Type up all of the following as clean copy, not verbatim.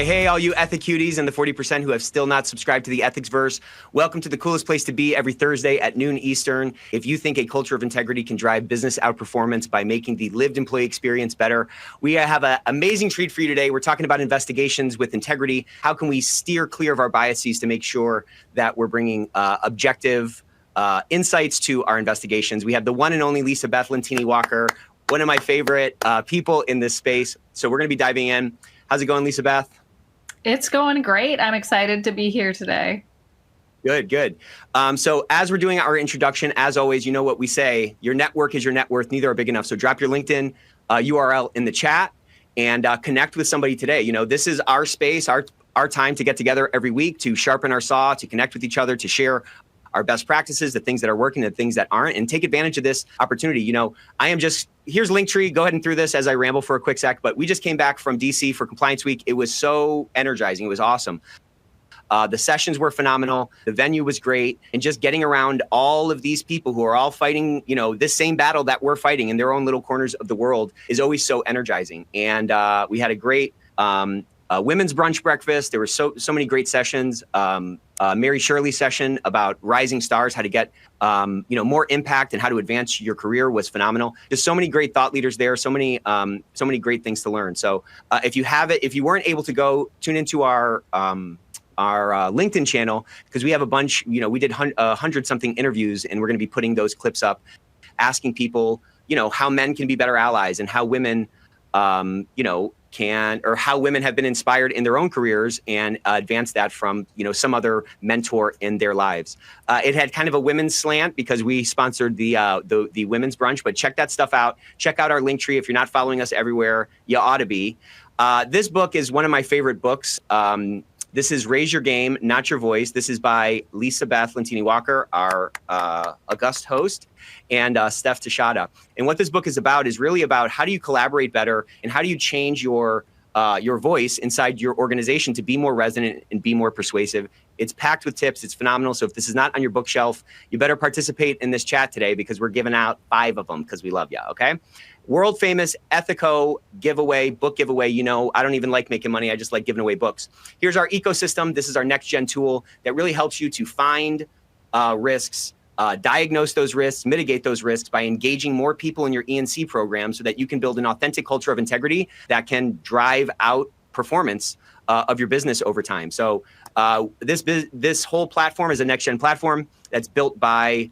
Hey, all you ethic cuties and the 40% who have still not subscribed to the Ethicsverse. Welcome to the coolest place to be every Thursday at noon Eastern. If you think a culture of integrity can drive business outperformance by making the lived employee experience better, we have an amazing treat for you today. We're talking about investigations with integrity. How can we steer clear of our biases to make sure that we're bringing objective insights to our investigations? We have the one and only Lisa Beth Lentini-Walker, one of my favorite people in this space. So we're going to be diving in. How's it going, Lisa Beth? It's going great. I'm excited to be here today. Good. So as we're doing our introduction, as always, you know what we say, your network is your net worth. Neither are big enough. So drop your LinkedIn URL in the chat and connect with somebody today. You know, this is our space, our time to get together every week to sharpen our saw, to connect with each other, to share our best practices, the things that are working, the things that aren't, and take advantage of this opportunity. You know, here's Linktree. Go ahead and through this as I ramble for a quick sec, but we just came back from DC for Compliance Week. It was so energizing. It was awesome. The sessions were phenomenal. The venue was great. And just getting around all of these people who are all fighting, you know, this same battle that we're fighting in their own little corners of the world is always so energizing. And we had a great women's brunch breakfast. There were so many great sessions. Mary Shirley's session about rising stars, how to get more impact and how to advance your career was phenomenal. There's so many great thought leaders there. So many great things to learn. So if you weren't able to go, tune into our LinkedIn channel, because we have a bunch. You know, we did 100-something interviews, and we're going to be putting those clips up, asking people, you know, how men can be better allies and how women, how women have been inspired in their own careers and advance that from, you know, some other mentor in their lives. It had kind of a women's slant because we sponsored the women's brunch, but check that stuff out. Check out our Linktree. If you're not following us everywhere, you ought to be. This book is one of my favorite books. This is Raise Your Game, Not Your Voice. This is by Lisa Beth Lentini-Walker, our august host, and Steph Tashada. And what this book is about is really about how do you collaborate better and how do you change your voice inside your organization to be more resonant and be more persuasive. It's packed with tips. It's phenomenal. So if this is not on your bookshelf, you better participate in this chat today because we're giving out 5 of them because we love you, okay? World famous Ethico book giveaway. You know, I don't even like making money. I just like giving away books. Here's our ecosystem. This is our next gen tool that really helps you to find risks, diagnose those risks, mitigate those risks by engaging more people in your E&C program so that you can build an authentic culture of integrity that can drive out performance of your business over time. So this whole platform is a next gen platform that's built by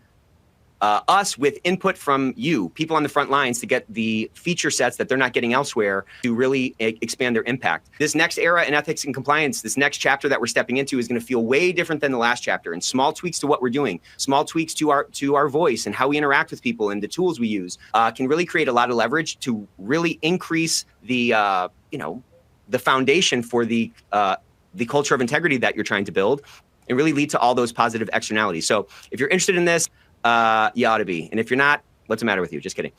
us with input from you, people on the front lines, to get the feature sets that they're not getting elsewhere to really expand their impact. This next era in ethics and compliance, this next chapter that we're stepping into is going to feel way different than the last chapter, and small tweaks to what we're doing, small tweaks to our voice and how we interact with people and the tools we use can really create a lot of leverage to really increase the foundation for the culture of integrity that you're trying to build and really lead to all those positive externalities. So if you're interested in this, you ought to be. And if you're not, what's the matter with you? Just kidding.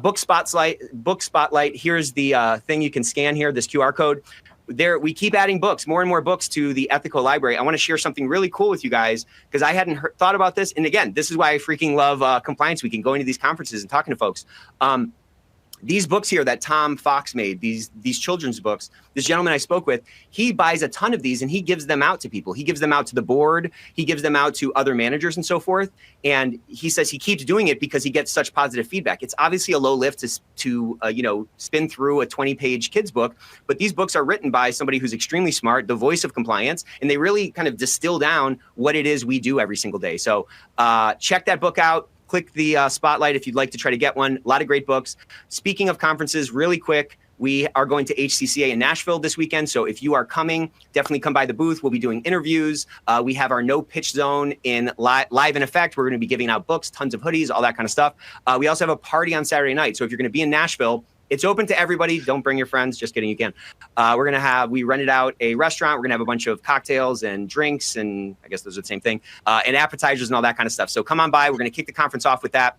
Book Spotlight. Here's the thing you can scan here, this QR code. There, we keep adding books, more and more books to the Ethico library. I want to share something really cool with you guys because I hadn't thought about this. And again, this is why I freaking love Compliance Week and going to these conferences and talking to folks. These books here that Tom Fox made, these children's books, this gentleman I spoke with, he buys a ton of these and he gives them out to people. He gives them out to the board. He gives them out to other managers and so forth. And he says he keeps doing it because he gets such positive feedback. It's obviously a low lift to spin through a 20-page kids book, but these books are written by somebody who's extremely smart, the voice of compliance, and they really kind of distill down what it is we do every single day. So check that book out. Click the spotlight if you'd like to try to get one. A lot of great books. Speaking of conferences, really quick, we are going to HCCA in Nashville this weekend. So if you are coming, definitely come by the booth. We'll be doing interviews. We have our no pitch zone in live in effect. We're going to be giving out books, tons of hoodies, all that kind of stuff. We also have a party on Saturday night. So if you're going to be in Nashville, it's open to everybody. Don't bring your friends. Just kidding, you can. We rented out a restaurant. We're going to have a bunch of cocktails and drinks, and I guess those are the same thing, and appetizers and all that kind of stuff. So come on by. We're going to kick the conference off with that.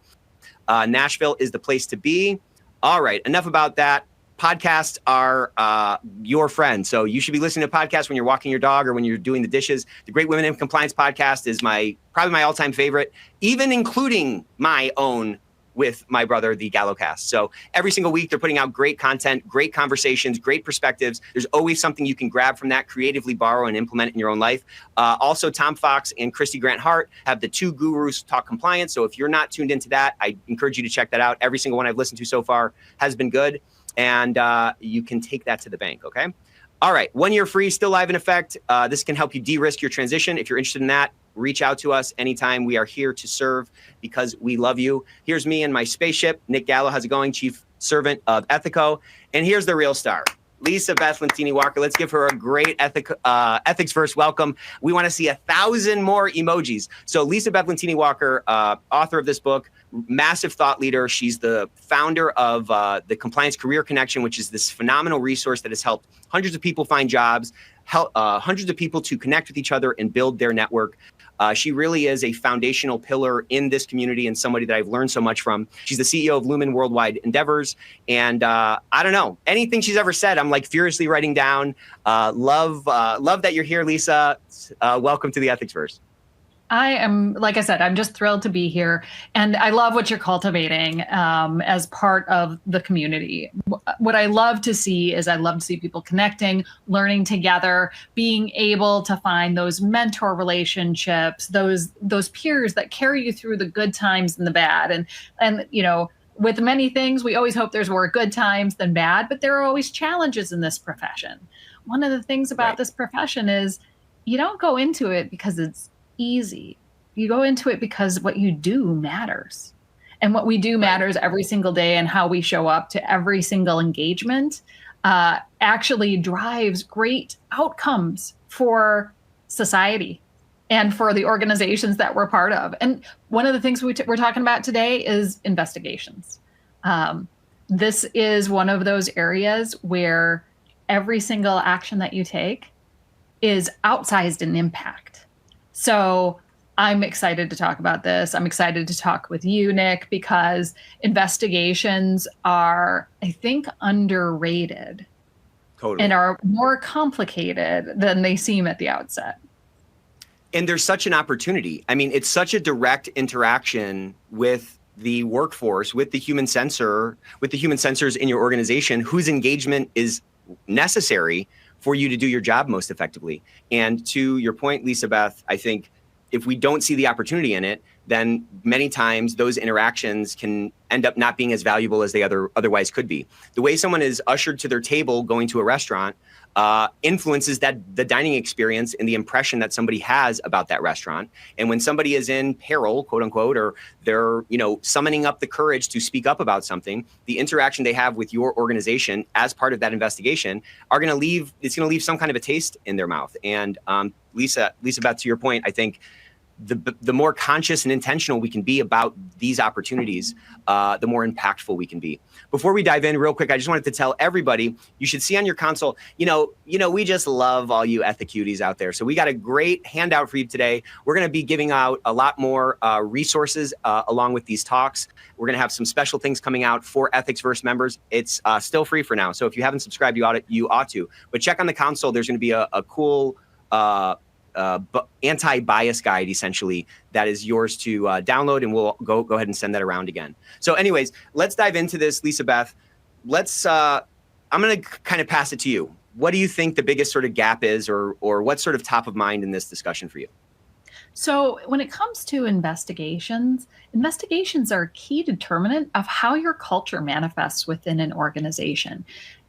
Nashville is the place to be. All right, enough about that. Podcasts are your friend. So you should be listening to podcasts when you're walking your dog or when you're doing the dishes. The Great Women in Compliance podcast is probably my all-time favorite, even including my own with my brother, the Gallocast. So every single week, they're putting out great content, great conversations, great perspectives. There's always something you can grab from that, creatively borrow, and implement in your own life. Also, Tom Fox and Christy Grant Hart have the Two Gurus Talk Compliance. So if you're not tuned into that, I encourage you to check that out. Every single one I've listened to so far has been good. And you can take that to the bank, okay? All right, 1 year free, still live in effect. This can help you de-risk your transition. If you're interested in that, reach out to us anytime. We are here to serve because we love you. Here's me and my spaceship. Nick Gallo, how's it going? Chief Servant of Ethico. And here's the real star, Lisa Beth Lentini Walker. Let's give her a great Ethicsverse welcome. We want to see 1,000 more emojis. So Lisa Beth Lentini Walker, author of this book, massive thought leader. She's the founder of the Compliance Career Connection, which is this phenomenal resource that has helped hundreds of people find jobs, hundreds of people to connect with each other and build their network. She really is a foundational pillar in this community and somebody that I've learned so much from. She's the CEO of Lumen Worldwide Endeavors. And I don't know, anything she's ever said, I'm like furiously writing down. Love that you're here, Lisa. Welcome to the Ethicsverse. I am, like I said, I'm just thrilled to be here. And I love what you're cultivating as part of the community. What I love to see is I love to see people connecting, learning together, being able to find those mentor relationships, those peers that carry you through the good times and the bad. And you know, with many things, we always hope there's more good times than bad, but there are always challenges in this profession. One of the things about this profession is you don't go into it because it's easy. You go into it because what you do matters. And what we do matters every single day, and how we show up to every single engagement actually drives great outcomes for society and for the organizations that we're part of. And one of the things we're talking about today is investigations. This is one of those areas where every single action that you take is outsized in impact. So I'm excited to talk about this. I'm excited to talk with you, Nick, because investigations are, I think, underrated. Totally. And are more complicated than they seem at the outset. And there's such an opportunity. I mean, it's such a direct interaction with the workforce, with the human sensors in your organization, whose engagement is necessary for you to do your job most effectively. And to your point, Lisa Beth, I think if we don't see the opportunity in it, then many times those interactions can end up not being as valuable as they otherwise could be. The way someone is ushered to their table going to a restaurant influences the dining experience and the impression that somebody has about that restaurant. And when somebody is in peril, quote unquote, or they're summoning up the courage to speak up about something, the interaction they have with your organization as part of that investigation it's going to leave some kind of a taste in their mouth. And Lisa Beth, to your point, I think the more conscious and intentional we can be about these opportunities, the more impactful we can be. Before we dive in real quick, I just wanted to tell everybody, you should see on your console, we just love all you Ethicuties out there. So we got a great handout for you today. We're going to be giving out a lot more resources along with these talks. We're going to have some special things coming out for Ethicsverse members. It's still free for now. So if you haven't subscribed, you ought to. But check on the console. There's going to be a cool anti-bias guide, essentially, that is yours to download, and we'll go ahead and send that around again. So anyways, let's dive into this, Lisa Beth. I'm going to kind of pass it to you. What do you think the biggest sort of gap is, or what's sort of top of mind in this discussion for you? So when it comes to investigations are a key determinant of how your culture manifests within an organization.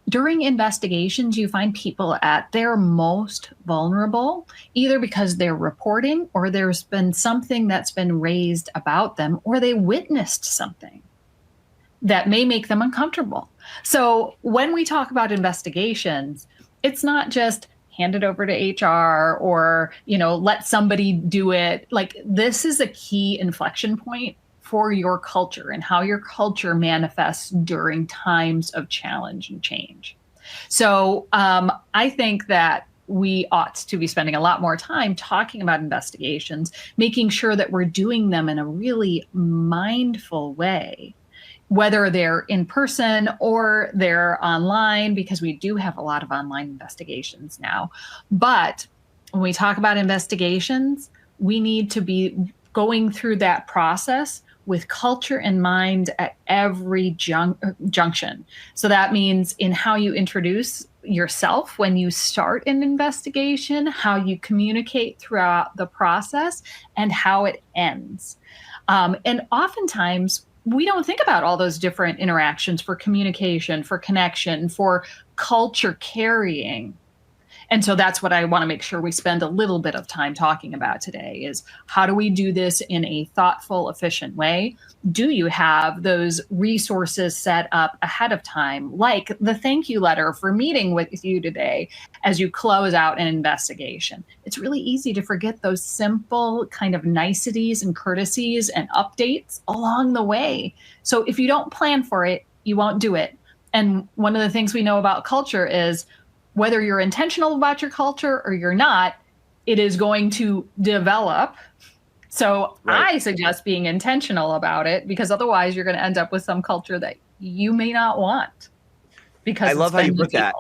During investigations, you find people at their most vulnerable, either because they're reporting or there's been something that's been raised about them, or they witnessed something that may make them uncomfortable. So when we talk about investigations, it's not just hand it over to HR or, let somebody do it. Like, this is a key inflection point for your culture and how your culture manifests during times of challenge and change. So I think that we ought to be spending a lot more time talking about investigations, making sure that we're doing them in a really mindful way, whether they're in person or they're online, because we do have a lot of online investigations now. But when we talk about investigations, we need to be going through that process with culture in mind at every junction. So that means in how you introduce yourself when you start an investigation, how you communicate throughout the process, and how it ends. And oftentimes, we don't think about all those different interactions for communication, for connection, for culture carrying. And so that's what I want to make sure we spend a little bit of time talking about today is how do we do this in a thoughtful, efficient way? Do you have those resources set up ahead of time, like the thank you letter for meeting with you today as you close out an investigation? It's really easy to forget those simple kind of niceties and courtesies and updates along the way. So if you don't plan for it, you won't do it. And one of the things we know about culture is whether you're intentional about your culture or you're not, it is going to develop. So right. I suggest being intentional about it because otherwise you're going to end up with some culture that you may not want. Because I love how you put that.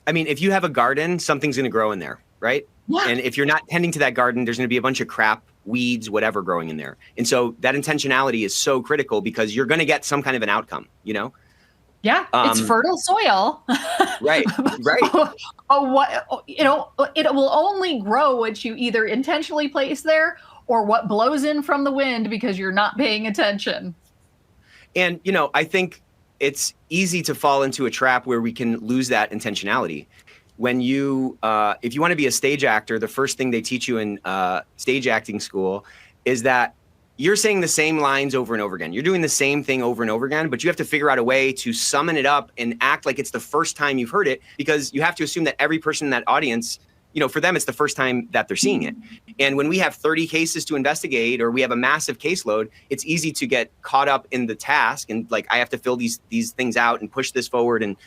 I mean, if you have a garden, something's going to grow in there, right? Yeah. And if you're not tending to that garden, there's going to be a bunch of crap, weeds, whatever growing in there. And so that intentionality is so critical because you're going to get some kind of an outcome, you know? Yeah, it's fertile soil. Right. What it will only grow what you either intentionally place there or what blows in from the wind because you're not paying attention. And I think it's easy to fall into a trap where we can lose that intentionality. When you, if you want to be a stage actor, the first thing they teach you in stage acting school is that you're saying the same lines over and over again. You're doing the same thing over and over again, but you have to figure out a way to summon it up and act like it's the first time you've heard it, because you have to assume that every person in that audience, for them, it's the first time that they're seeing it. And when we have 30 cases to investigate or we have a massive caseload, it's easy to get caught up in the task and like, I have to fill these things out and push this forward and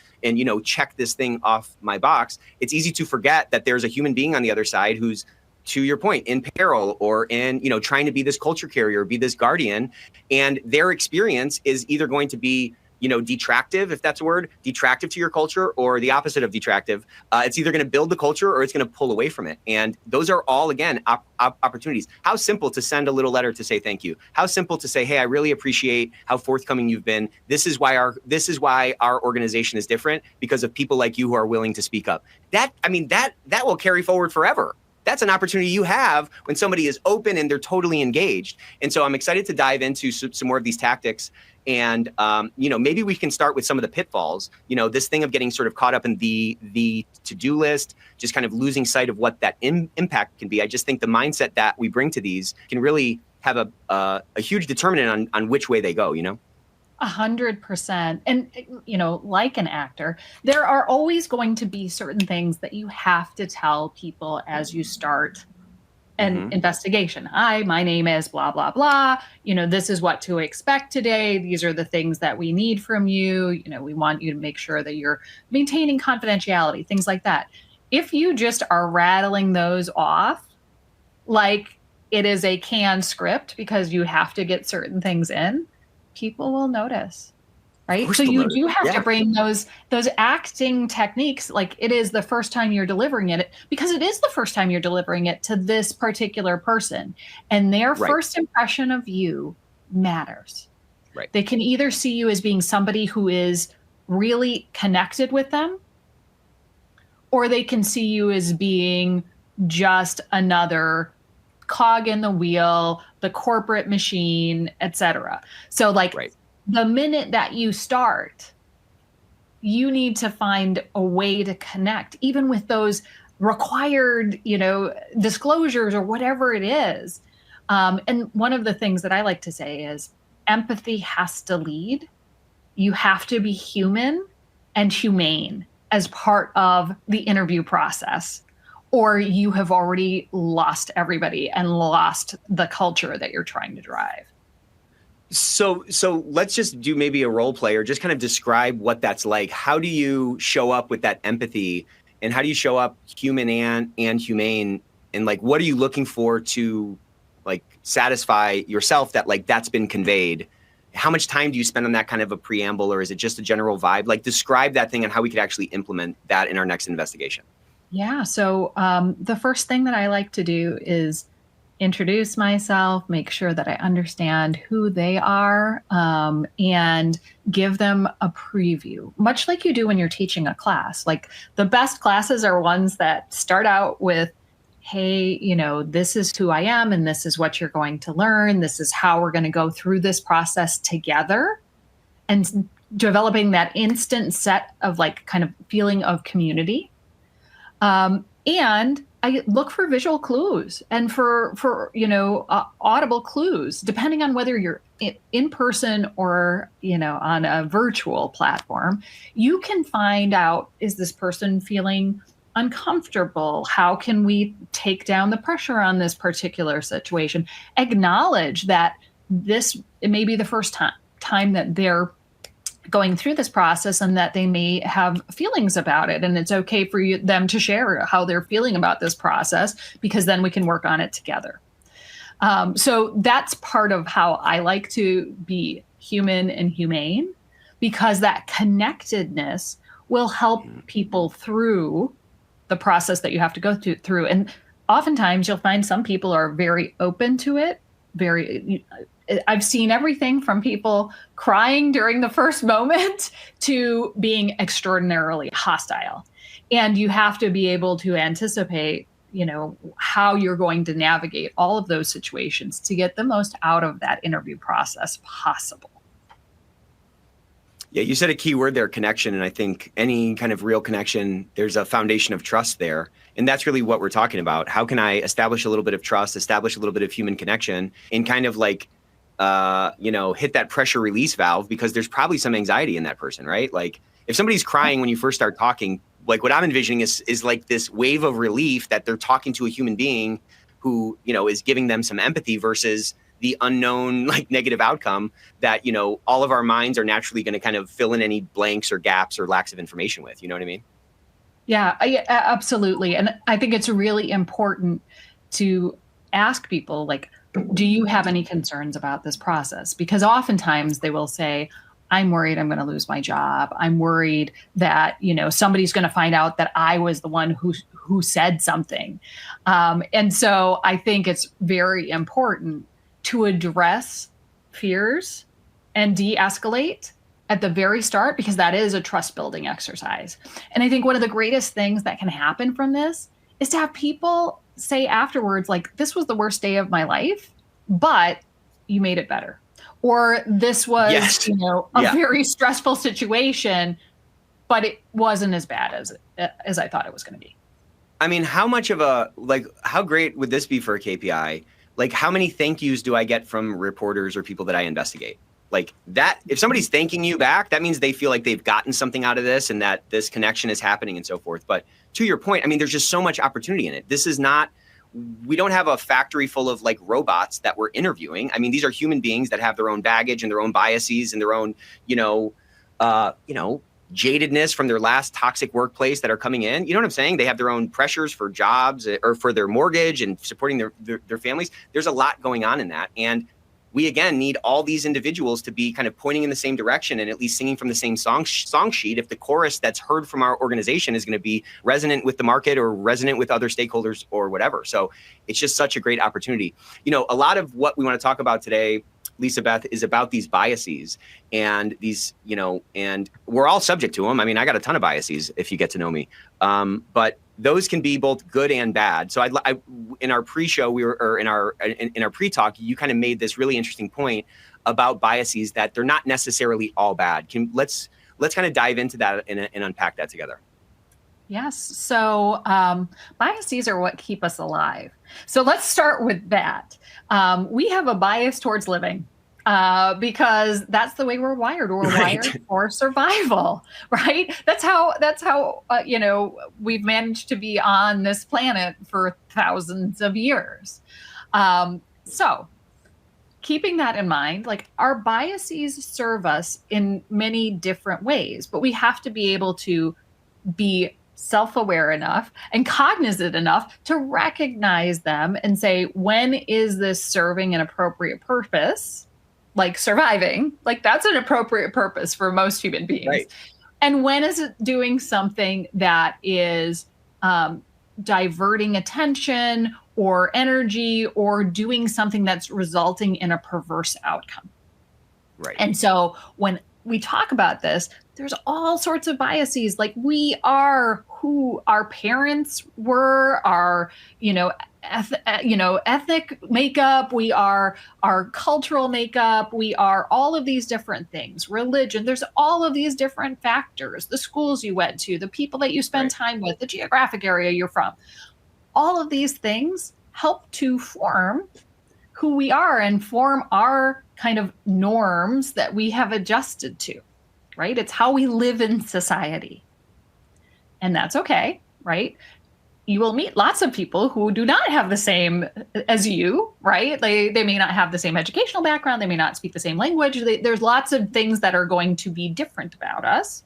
check this thing off my box. It's easy to forget that there's a human being on the other side who's, to your point, in peril or in, trying to be this culture carrier, be this guardian. And their experience is either going to be, detractive, if that's a word, detractive to your culture, or the opposite of detractive. It's either going to build the culture or it's going to pull away from it. And those are all, again, opportunities. How simple to send a little letter to say thank you. How simple to say, hey, I really appreciate how forthcoming you've been. This is why our organization is different, because of people like you who are willing to speak up. That will carry forward forever. That's an opportunity you have when somebody is open and they're totally engaged. And so I'm excited to dive into some more of these tactics. And, maybe we can start with some of the pitfalls, this thing of getting sort of caught up in the to-do list, just kind of losing sight of what that impact can be. I just think the mindset that we bring to these can really have a huge determinant on which way they go, 100%. And, like an actor, there are always going to be certain things that you have to tell people as you start an investigation. Hi, my name is blah, blah, blah. This is what to expect today. These are the things that we need from you. We want you to make sure that you're maintaining confidentiality, things like that. If you just are rattling those off, like it is a canned script because you have to get certain things in, people will notice, right? So you do have to bring those acting techniques, like it is the first time you're delivering it, because it is the first time you're delivering it to this particular person. And their first impression of you matters. Right. They can either see you as being somebody who is really connected with them, or they can see you as being just another cog in the wheel, the corporate machine, etc. So the minute that you start, you need to find a way to connect, even with those required, disclosures or whatever it is. And one of the things that I like to say is empathy has to lead. You have to be human and humane as part of the interview process, or you have already lost everybody and lost the culture that you're trying to drive. So let's just do maybe a role play or just kind of describe what that's like. How do you show up with that empathy, and how do you show up human and humane? And like, what are you looking for to like satisfy yourself that like that's been conveyed? How much time do you spend on that kind of a preamble, or is it just a general vibe? Like describe that thing and how we could actually implement that in our next investigation. Yeah. So the first thing that I like to do is introduce myself, make sure that I understand who they are, and give them a preview, much like you do when you're teaching a class. Like the best classes are ones that start out with, hey, this is who I am, and this is what you're going to learn. This is how we're going to go through this process together. And developing that instant set of like kind of feeling of community. And I look for visual clues and for audible clues, depending on whether you're in person or on a virtual platform. You can find out, is this person feeling uncomfortable? How can we take down the pressure on this particular situation? Acknowledge that it may be the first time that they're going through this process and that they may have feelings about it. And it's okay for them to share how they're feeling about this process, because then we can work on it together. So that's part of how I like to be human and humane, because that connectedness will help people through the process that you have to go through. And oftentimes you'll find some people are very open to it. I've seen everything from people crying during the first moment to being extraordinarily hostile. And you have to be able to anticipate, how you're going to navigate all of those situations to get the most out of that interview process possible. Yeah, you said a key word there, connection. And I think any kind of real connection, there's a foundation of trust there. And that's really what we're talking about. How can I establish a little bit of trust, establish a little bit of human connection, and kind of like, hit that pressure release valve, because there's probably some anxiety in that person, right? Like if somebody's crying when you first start talking, like what I'm envisioning is like this wave of relief that they're talking to a human being who, is giving them some empathy, versus the unknown, like negative outcome that, all of our minds are naturally going to kind of fill in any blanks or gaps or lacks of information with, you know what I mean? Yeah, absolutely. And I think it's really important to ask people, like, do you have any concerns about this process? Because oftentimes they will say, I'm worried I'm going to lose my job. I'm worried that, somebody's going to find out that I was the one who said something. And so I think it's very important to address fears and de-escalate at the very start, because that is a trust building exercise. And I think one of the greatest things that can happen from this is to have people say afterwards, like, this was the worst day of my life, but you made it better. Or this was, yes. a very stressful situation, but it wasn't as bad as I thought it was going to be. I mean, how much of how great would this be for a KPI? Like, how many thank yous do I get from reporters or people that I investigate? Like that, if somebody's thanking you back, that means they feel like they've gotten something out of this and that this connection is happening and so forth. But to your point, I mean, there's just so much opportunity in it. This is not, we don't have a factory full of like robots that we're interviewing. I mean, these are human beings that have their own baggage and their own biases and their own, jadedness from their last toxic workplace that are coming in. You know what I'm saying? They have their own pressures for jobs or for their mortgage and supporting their families. There's a lot going on in that. And we, again, need all these individuals to be kind of pointing in the same direction and at least singing from the same song sheet if the chorus that's heard from our organization is going to be resonant with the market or resonant with other stakeholders or whatever. So it's just such a great opportunity. A lot of what we want to talk about today, Lisa Beth, is about these biases and these, and we're all subject to them. I mean, I got a ton of biases if you get to know me, but those can be both good and bad. So I in our pre-show, in our pre-talk, you kind of made this really interesting point about biases that they're not necessarily all bad. Let's kind of dive into that and unpack that together. Yes. So biases are what keep us alive. So let's start with that. We have a bias towards living because that's the way we're wired. We're wired for survival, right? That's how we've managed to be on this planet for thousands of years. So keeping that in mind, like our biases serve us in many different ways, but we have to be able to be self-aware enough and cognizant enough to recognize them and say, when is this serving an appropriate purpose? Like surviving, like that's an appropriate purpose for most human beings. Right. And when is it doing something that is diverting attention or energy or doing something that's resulting in a perverse outcome. Right. And so when we talk about this, there's all sorts of biases. Like, we are who our parents were, our, ethnic makeup, we are our cultural makeup, we are all of these different things, religion, there's all of these different factors, the schools you went to, the people that you spend time with, the geographic area you're from. All of these things help to form who we are and form our kind of norms that we have adjusted to, right? It's how we live in society. And that's okay, right? You will meet lots of people who do not have the same as you, right? They may not have the same educational background. They may not speak the same language. There's lots of things that are going to be different about us.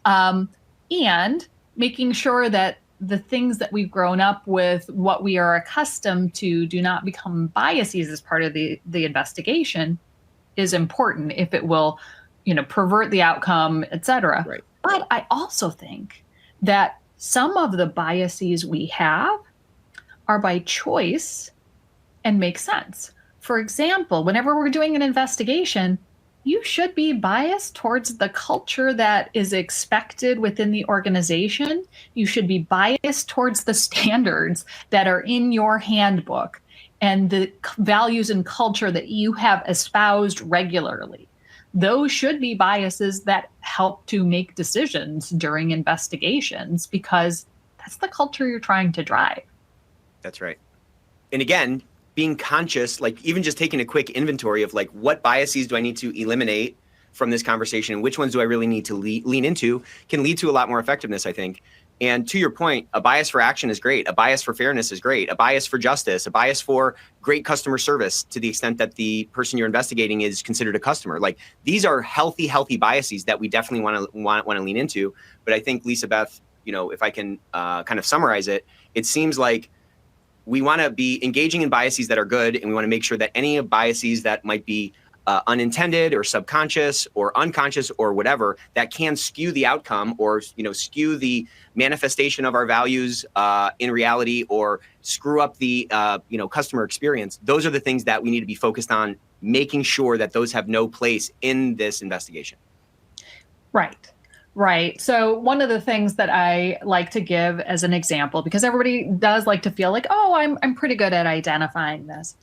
And making sure that the things that we've grown up with, what we are accustomed to, do not become biases as part of the investigation is important if it will, pervert the outcome, et cetera. Right. But I also think that some of the biases we have are by choice and make sense. For example, whenever we're doing an investigation, you should be biased towards the culture that is expected within the organization. You should be biased towards the standards that are in your handbook and the values and culture that you have espoused regularly. Those should be biases that help to make decisions during investigations, because that's the culture you're trying to drive. That's right. And again, being conscious, like even just taking a quick inventory of like, what biases do I need to eliminate from this conversation and which ones do I really need to lean into, can lead to a lot more effectiveness, I think. And to your point, a bias for action is great. A bias for fairness is great. A bias for justice, a bias for great customer service to the extent that the person you're investigating is considered a customer. Like, these are healthy biases that we definitely want to lean into. But I think, Lisa Beth, if I can kind of summarize it, it seems like we want to be engaging in biases that are good, and we want to make sure that any biases that might be unintended or subconscious or unconscious or whatever that can skew the outcome or skew the manifestation of our values in reality or screw up the customer experience. Those are the things that we need to be focused on, making sure that those have no place in this investigation. Right. So one of the things that I like to give as an example, because everybody does like to feel like, oh, I'm pretty good at identifying this,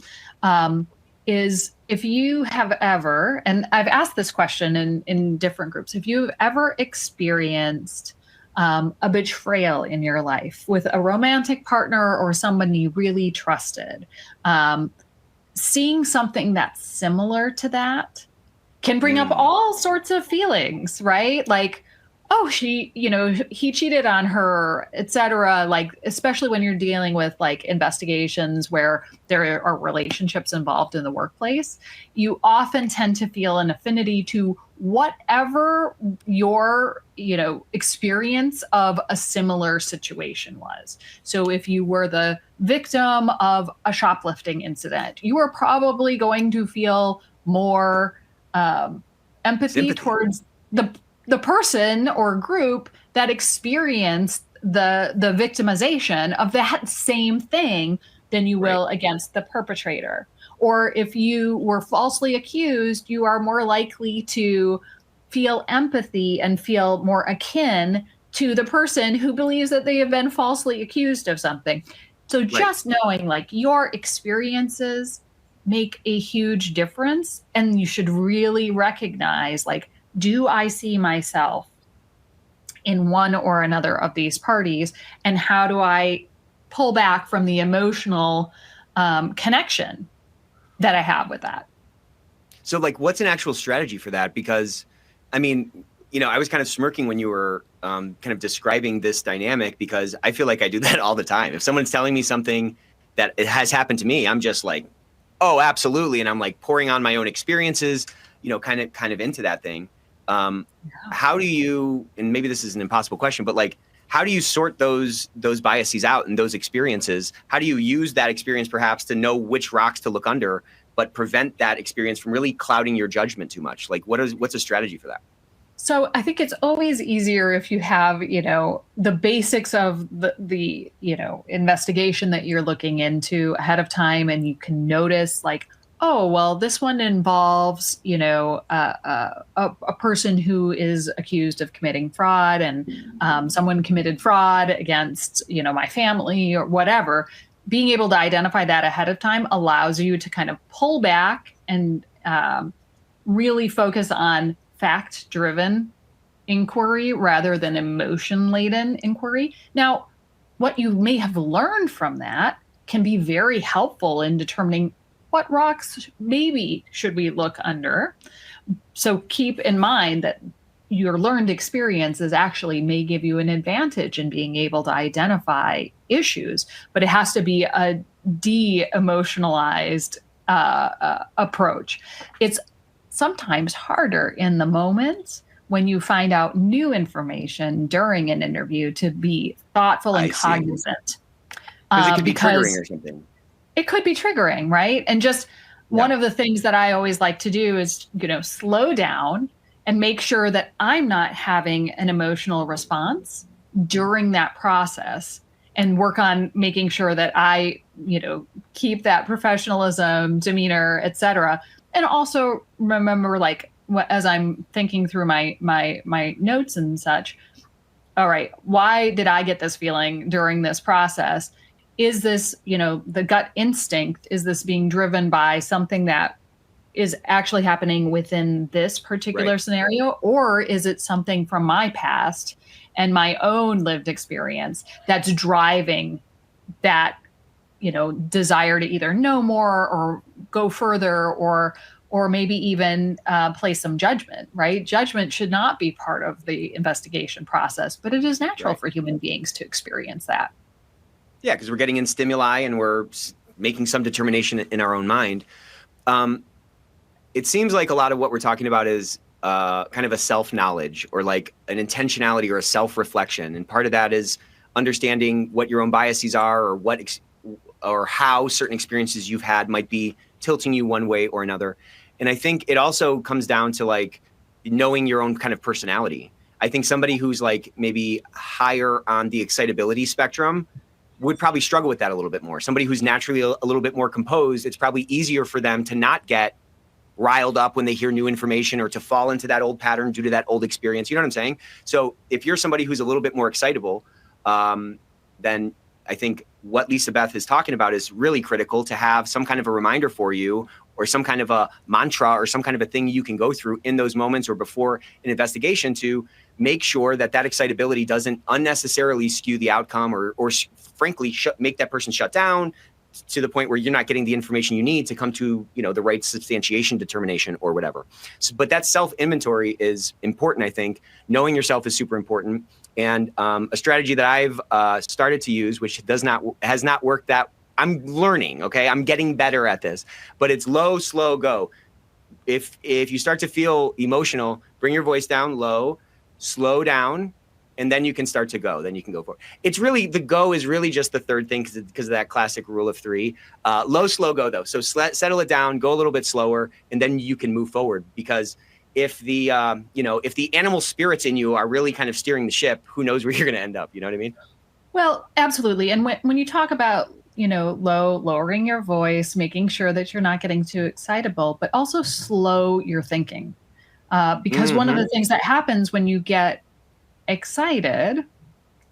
is if you have ever, and I've asked this question in different groups, if you've ever experienced a betrayal in your life with a romantic partner or someone you really trusted, seeing something that's similar to that can bring up all sorts of feelings, right? Like, oh, he cheated on her, et cetera. Like, especially when you're dealing with like investigations where there are relationships involved in the workplace, you often tend to feel an affinity to whatever your, experience of a similar situation was. So if you were the victim of a shoplifting incident, you are probably going to feel more empathy towards the person or group that experienced the victimization of that same thing than you will against the perpetrator. Or if you were falsely accused, you are more likely to feel empathy and feel more akin to the person who believes that they have been falsely accused of something. So just knowing like your experiences make a huge difference, and you should really recognize, like, do I see myself in one or another of these parties? And how do I pull back from the emotional connection that I have with that? So like, what's an actual strategy for that? Because I mean, I was kind of smirking when you were kind of describing this dynamic, because I feel like I do that all the time. If someone's telling me something that it has happened to me, I'm just like, oh, absolutely. And I'm like pouring on my own experiences, kind of into that thing. How do you, and maybe this is an impossible question, but like, how do you sort those biases out and those experiences? How do you use that experience perhaps to know which rocks to look under, but prevent that experience from really clouding your judgment too much? Like, what's a strategy for that? So I think it's always easier if you have, the basics of the investigation that you're looking into ahead of time, and you can notice like, oh, well, this one involves, a person who is accused of committing fraud, and someone committed fraud against, my family or whatever. Being able to identify that ahead of time allows you to kind of pull back and really focus on fact driven inquiry rather than emotion laden inquiry. Now, what you may have learned from that can be very helpful in determining what rocks maybe should we look under. So keep in mind that your learned experiences actually may give you an advantage in being able to identify issues, but it has to be a de-emotionalized approach. It's sometimes harder in the moment when you find out new information during an interview to be thoughtful and cognizant. Because it could be triggering or something. It could be triggering, right? And just one of the things that I always like to do is, slow down and make sure that I'm not having an emotional response during that process, and work on making sure that I, keep that professionalism, demeanor, et cetera. And also remember, like, as I'm thinking through my notes and such, all right, why did I get this feeling during this process? Is this, the gut instinct, is this being driven by something that is actually happening within this particular scenario? Or is it something from my past and my own lived experience that's driving that, desire to either know more or go further, or maybe even place some judgment, right? Judgment should not be part of the investigation process, but it is natural for human beings to experience that. Yeah, because we're getting in stimuli and we're making some determination in our own mind. It seems like a lot of what we're talking about is kind of a self-knowledge, or like an intentionality or a self-reflection. And part of that is understanding what your own biases are, or or how certain experiences you've had might be tilting you one way or another. And I think it also comes down to like knowing your own kind of personality. I think somebody who's like maybe higher on the excitability spectrum would probably struggle with that a little bit more. Somebody who's naturally a little bit more composed, it's probably easier for them to not get riled up when they hear new information, or to fall into that old pattern due to that old experience. You know what I'm saying? So if you're somebody who's a little bit more excitable, then I think what Lisa Beth is talking about is really critical, to have some kind of a reminder for you, or some kind of a mantra, or some kind of a thing you can go through in those moments or before an investigation, to make sure that that excitability doesn't unnecessarily skew the outcome, or frankly, make that person shut down to the point where you're not getting the information you need to come to, the right substantiation determination or whatever. So, but that self-inventory is important, I think. Knowing yourself is super important. And a strategy that I've started to use, which has not worked that, I'm learning, okay? I'm getting better at this, but it's low, slow, go. If you start to feel emotional, bring your voice down low, slow down, and then you can start to go. Then you can go for it. It's really, the go is really just the third thing, because of that classic rule of three. Low, slow, go though. So settle it down, go a little bit slower, and then you can move forward. Because if the if the animal spirits in you are really kind of steering the ship, who knows where you're going to end up? You know what I mean? Well, absolutely. And when you talk about, lowering your voice, making sure that you're not getting too excitable, but also slow your thinking. Because one of the things that happens when you get excited,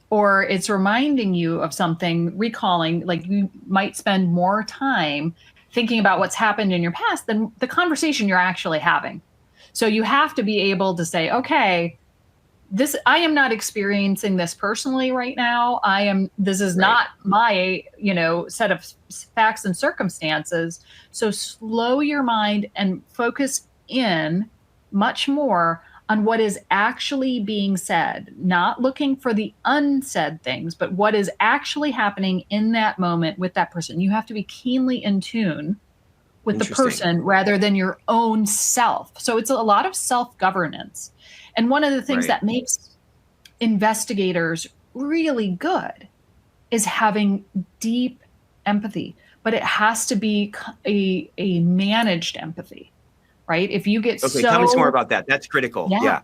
or it's reminding you of something, recalling, like, you might spend more time thinking about what's happened in your past than the conversation you're actually having. So you have to be able to say, okay, I am not experiencing this personally right now. This is not my, set of facts and circumstances. So slow your mind and focus in much more on what is actually being said, not looking for the unsaid things, but what is actually happening in that moment with that person. You have to be keenly in tune with the person rather than your own self. So it's a lot of self-governance. And one of the things that makes investigators really good is having deep empathy, but it has to be a managed empathy. Right? If you get tell me some more about that. That's critical. Yeah.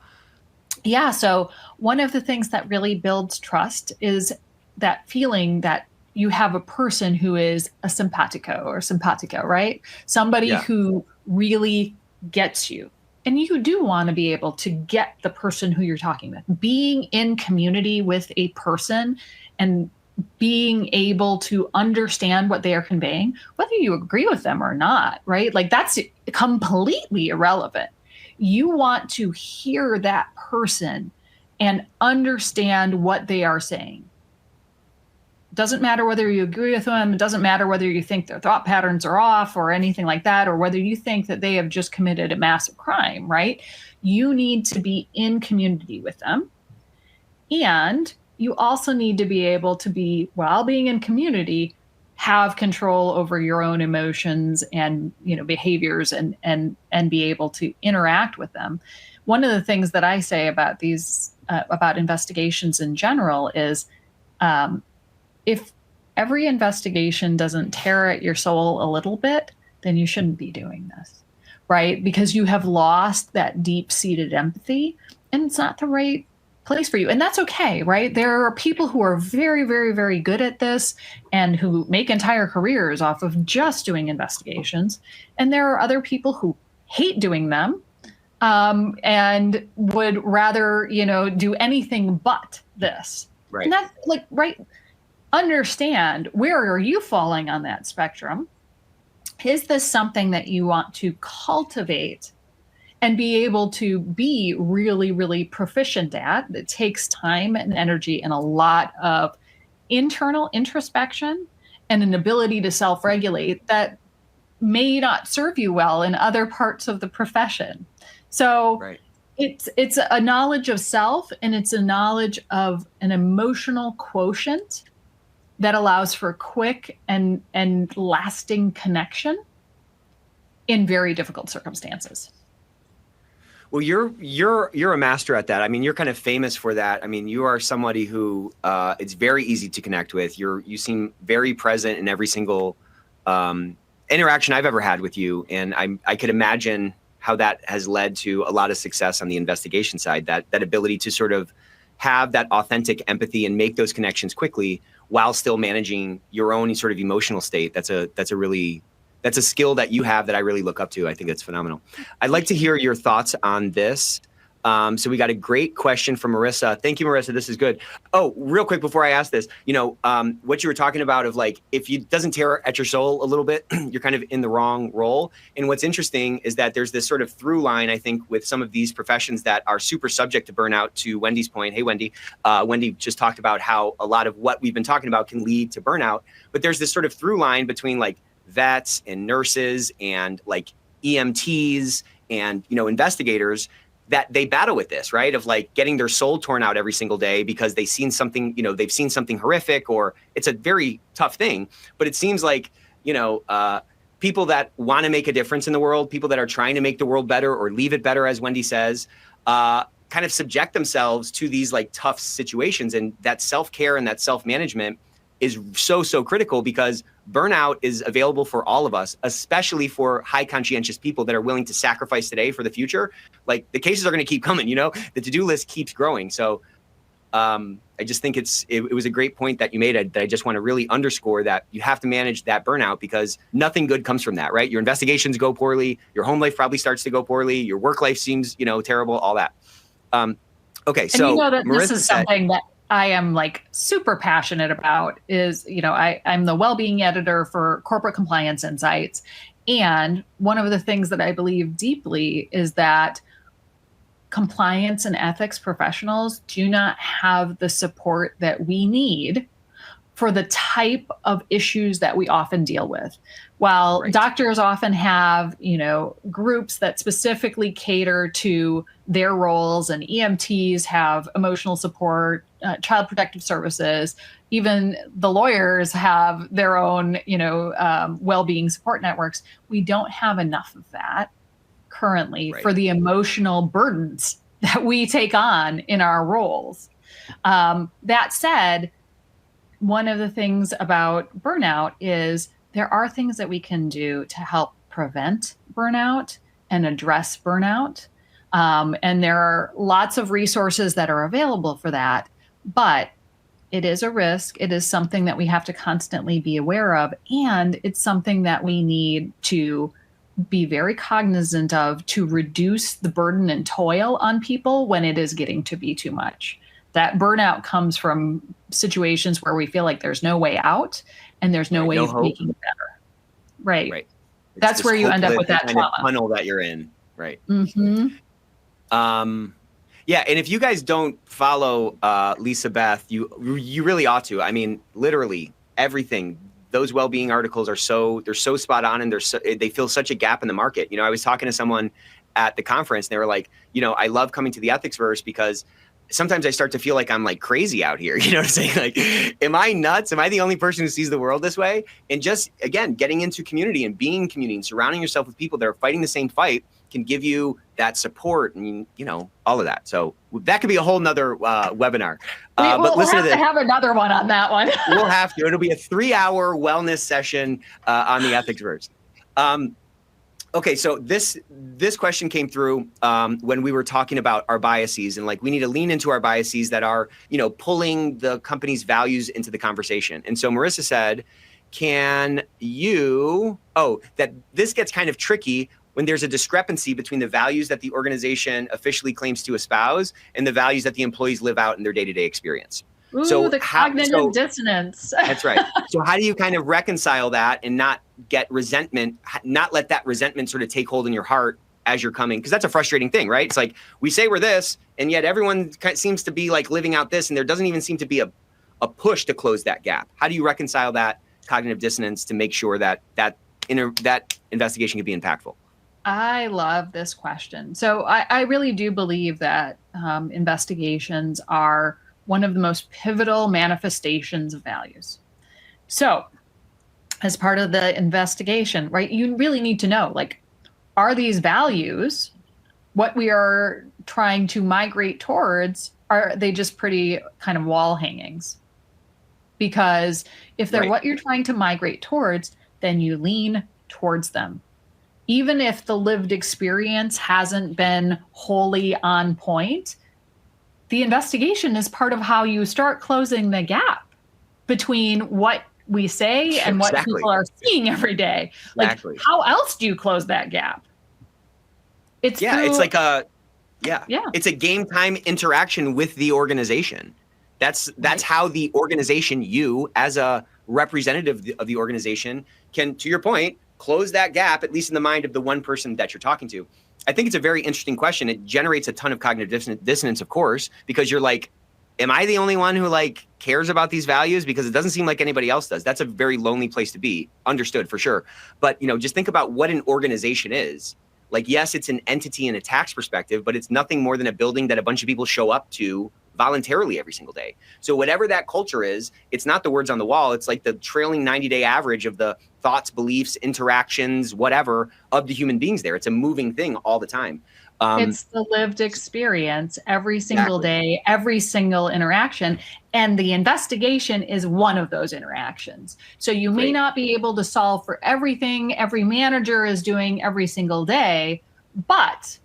Yeah. So one of the things that really builds trust is that feeling that you have a person who is a simpatico or simpatico, right? Somebody Yeah. who really gets you. And you do want to be able to get the person who you're talking with. Being in community with a person and being able to understand what they are conveying, whether you agree with them or not, right? Like that's completely irrelevant. You want to hear that person and understand what they are saying. Doesn't matter whether you agree with them. It doesn't matter whether you think their thought patterns are off or anything like that, or whether you think that they have just committed a massive crime, right? You need to be in community with them. And you also need to be able to be, while being in community, have control over your own emotions and behaviors and be able to interact with them. One of the things that I say about these about investigations in general is if every investigation doesn't tear at your soul a little bit, then you shouldn't be doing this, right? Because you have lost that deep-seated empathy and it's not the right place for you. And that's okay, right? There are people who are very, very, very good at this and who make entire careers off of just doing investigations. And there are other people who hate doing them and would rather, do anything but this. Right. And that's like, right. Understand, where are you falling on that spectrum? Is this something that you want to cultivate and be able to be really, really proficient at? It takes time and energy and a lot of internal introspection and an ability to self-regulate that may not serve you well in other parts of the profession. So Right. it's a knowledge of self, and it's a knowledge of an emotional quotient that allows for quick and lasting connection in very difficult circumstances. Well, you're a master at that. I mean, you're kind of famous for that. I mean, you are somebody who it's very easy to connect with. You seem very present in every single interaction I've ever had with you, and I could imagine how that has led to a lot of success on the investigation side. That ability to sort of have that authentic empathy and make those connections quickly while still managing your own sort of emotional state. That's a skill that you have that I really look up to. I think it's phenomenal. I'd like to hear your thoughts on this. So we got a great question from Marissa. Thank you, Marissa. This is good. Oh, real quick before I ask this, what you were talking about of like, if it doesn't tear at your soul a little bit, you're kind of in the wrong role. And what's interesting is that there's this sort of through line, I think, with some of these professions that are super subject to burnout. To Wendy's point, hey, Wendy, Wendy just talked about how a lot of what we've been talking about can lead to burnout. But there's this sort of through line between like vets and nurses and like EMTs and, investigators, that they battle with this, right? Of like getting their soul torn out every single day because they've seen something horrific, or it's a very tough thing. But it seems like, people that want to make a difference in the world, people that are trying to make the world better or leave it better, as Wendy says, kind of subject themselves to these like tough situations. And that self-care and that self-management is so critical, because burnout is available for all of us, especially for high conscientious people that are willing to sacrifice today for the future. Like the cases are going to keep coming, the to-do list keeps growing. So I just think it was a great point that you made. I just want to really underscore that you have to manage that burnout, because nothing good comes from that, right? Your investigations go poorly. Your home life probably starts to go poorly. Your work life seems, terrible, all that. Okay. So that Marissa this is something that I am like super passionate about is, I'm the well-being editor for Corporate Compliance Insights. And one of the things that I believe deeply is that compliance and ethics professionals do not have the support that we need for the type of issues that we often deal with. While Right. doctors often have, groups that specifically cater to their roles, and EMTs have emotional support, child protective services, even the lawyers have their own, well-being support networks. We don't have enough of that currently Right. for the emotional burdens that we take on in our roles. That said, one of the things about burnout is there are things that we can do to help prevent burnout and address burnout. And there are lots of resources that are available for that, but it is a risk. It is something that we have to constantly be aware of. And it's something that we need to be very cognizant of to reduce the burden and toil on people when it is getting to be too much. That burnout comes from situations where we feel like there's no way out and there's no way of making it better. Right. That's where you end up with that kind trauma. of tunnel that you're in. Right. Mm-hmm. Yeah, and if you guys don't follow Lisa Beth, you really ought to. I mean, literally everything. Those well-being articles are they're so spot on, and they fill such a gap in the market. You know, I was talking to someone at the conference, and they were like, you know, I love coming to the Ethicsverse because sometimes I start to feel like I'm like crazy out here. You know what I'm saying? Like, am I nuts? Am I the only person who sees the world this way? And just, again, getting into community and being community and surrounding yourself with people that are fighting the same fight can give you that support and, you know, all of that. So that could be a whole nother webinar. But listen to this. We'll have to have another one on that one. We'll have to. It'll be a 3-hour wellness session on the Ethicsverse. Okay, so this question came through when we were talking about our biases, and like we need to lean into our biases that are, you know, pulling the company's values into the conversation. And so Marissa said, that this gets kind of tricky when there's a discrepancy between the values that the organization officially claims to espouse and the values that the employees live out in their day-to-day experience. Ooh, so the cognitive dissonance. That's right. So how do you kind of reconcile that and not get resentment, not let that resentment sort of take hold in your heart as you're coming? Because that's a frustrating thing, right? It's like we say we're this, and yet everyone seems to be like living out this, and there doesn't even seem to be a push to close that gap. How do you reconcile that cognitive dissonance to make sure that investigation can be impactful? I love this question. So I really do believe that investigations are one of the most pivotal manifestations of values. So as part of the investigation, right, you really need to know, like, are these values what we are trying to migrate towards? Are they just pretty kind of wall hangings? Because if they're what you're trying to migrate towards, then you lean towards them. Even if the lived experience hasn't been wholly on point, the investigation is part of how you start closing the gap between what we say and what people are seeing every day. Exactly. Like, how else do you close that gap? It's it's a game time interaction with the organization. That's how the organization, you as a representative of the organization, can, to your point, close that gap, at least in the mind of the one person that you're talking to. I think it's a very interesting question. It generates a ton of cognitive dissonance, of course, because you're like, am I the only one who like cares about these values? Because it doesn't seem like anybody else does. That's a very lonely place to be. Understood, for sure. But, you know, just think about what an organization is. Like, yes, it's an entity in a tax perspective, but it's nothing more than a building that a bunch of people show up to voluntarily every single day. So whatever that culture is, it's not the words on the wall. It's like the trailing 90-day average of the thoughts, beliefs, interactions, whatever, of the human beings there. It's a moving thing all the time. It's the lived experience every single day, every single interaction. And the investigation is one of those interactions. So you may not be able to solve for everything every manager is doing every single day, but